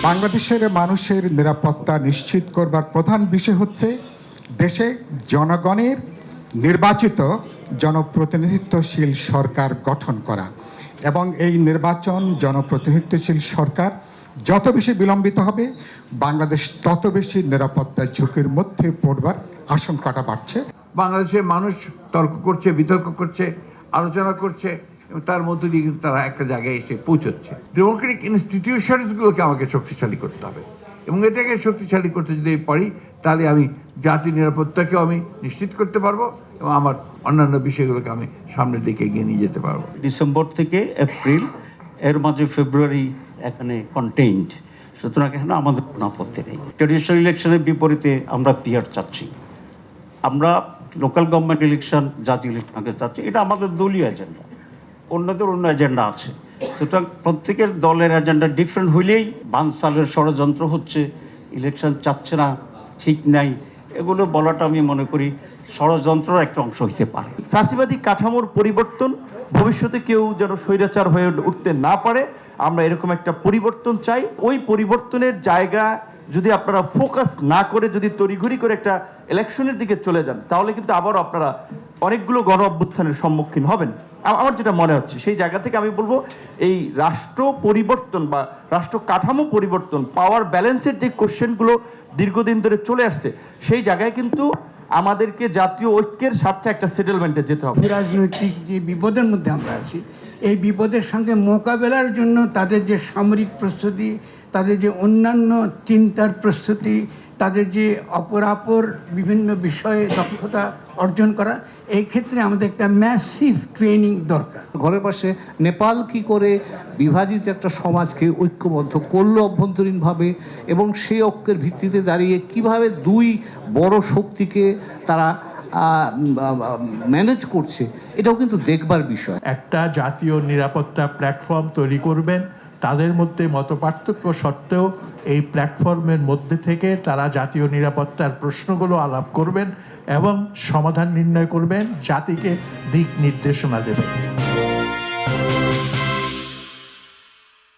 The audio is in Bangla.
বাংলাদেশের মানুষের নিরাপত্তা নিশ্চিত করবার প্রধান বিষয় হচ্ছে দেশে জনগণের নির্বাচিত জনপ্রতিনিধিত্বশীল সরকার গঠন করা এবং এই নির্বাচন জনপ্রতিনিধিত্বশীল সরকার যত বেশি বিলম্বিত হবে বাংলাদেশ তত বেশি নিরাপত্তা ঝুঁকির মধ্যে পড়বার আশঙ্কাটা বাড়ছে। বাংলাদেশের মানুষ তর্ক করছে, বিতর্ক করছে, আলোচনা করছে এবং তার মধ্য দিয়ে কিন্তু তারা একটা জায়গায় এসে পৌঁছচ্ছে। ডেমোক্রেটিক ইনস্টিটিউশনসগুলোকে আমাকে শক্তিশালী করতে হবে এবং এটাকে শক্তিশালী করতে যদি পারি তাহলে আমি জাতীয় নিরাপত্তাকেও আমি নিশ্চিত করতে পারবো এবং আমার অন্যান্য বিষয়গুলোকে আমি সামনের দিকে এগিয়ে নিয়ে যেতে পারবো। ডিসেম্বর থেকে এপ্রিল এর মাঝে ফেব্রুয়ারি এখানে কন্টেইনড, সুতরাং এখানে আমাদের কোনো আপত্তি নেই। ট্রেডিশনাল ইলেকশনের বিপরীতে আমরা পিআর চাচ্ছি, আমরা লোকাল গভর্নমেন্ট ইলেকশন, জাতীয় ইলেকশনকে চাচ্ছি। এটা আমাদের দলীয় এজেন্ডা, অন্যদের অন্য এজেন্ডা আছে। সুতরাং প্রত্যেকের দলের এজেন্ডা ডিফারেন্ট হইলেই বানসালের ষড়যন্ত্র হচ্ছে, ইলেকশন চাচ্ছে না, ঠিক নাই, এগুলো বলাটা আমি মনে করি ষড়যন্ত্রের একটা অংশ হইতে পারে। ফ্যাসিবাদী কাঠামোর পরিবর্তন, ভবিষ্যতে কেউ যেন স্বৈরাচার হয়ে উঠতে না পারে, আমরা এরকম একটা পরিবর্তন চাই। ওই পরিবর্তনের জায়গা যদি আপনারা ফোকাস না করে যদি তড়িঘড়ি করে একটা ইলেকশনের দিকে চলে যান তাহলে কিন্তু আবারও আপনারা অনেকগুলো গণ অভ্যুত্থানের সম্মুখীন হবেন। আমার যেটা মনে হচ্ছে সেই জায়গা থেকে আমি বলবো এই রাষ্ট্র পরিবর্তন বা রাষ্ট্র কাঠামো পরিবর্তন, পাওয়ার ব্যালেন্সের যে কোশ্চেনগুলো দীর্ঘদিন ধরে চলে আসছে সেই জায়গায় কিন্তু আমাদেরকে জাতীয় ঐক্যের স্বার্থে একটা সেটেলমেন্টে যেতে হবে। রাজনৈতিক যে বিপদের মধ্যে আমরা আছি, এই বিপদের সঙ্গে মোকাবেলার জন্য তাদের যে সামরিক প্রস্তুতি, তাদের যে অন্যান্য চিন্তার প্রস্তুতি, তাদের যে অপরাপর বিভিন্ন বিষয়ে দক্ষতা অর্জন করা, এই ক্ষেত্রে আমাদের একটা ম্যাসিভ ট্রেনিং দরকার। ঘরের পাশে নেপাল কি করে বিভাজিত একটা সমাজকে ঐক্যবদ্ধ করলো অভ্যন্তরীণভাবে এবং সেই ঐক্যের ভিত্তিতে দাঁড়িয়ে কিভাবে দুই বড় শক্তিকে তারা ম্যানেজ করছে, এটাও কিন্তু দেখবার বিষয়। একটা জাতীয় নিরাপত্তা প্ল্যাটফর্ম তৈরি করবেন, তাদের মধ্যে মতপার্থক্য সত্ত্বেও এই প্ল্যাটফর্মের মধ্যে থেকে তারা জাতীয় নিরাপত্তার প্রশ্নগুলো আলাপ করবেন এবং সমাধান নির্ণয় করবেন, জাতিকে দিক নির্দেশনা দেবেন।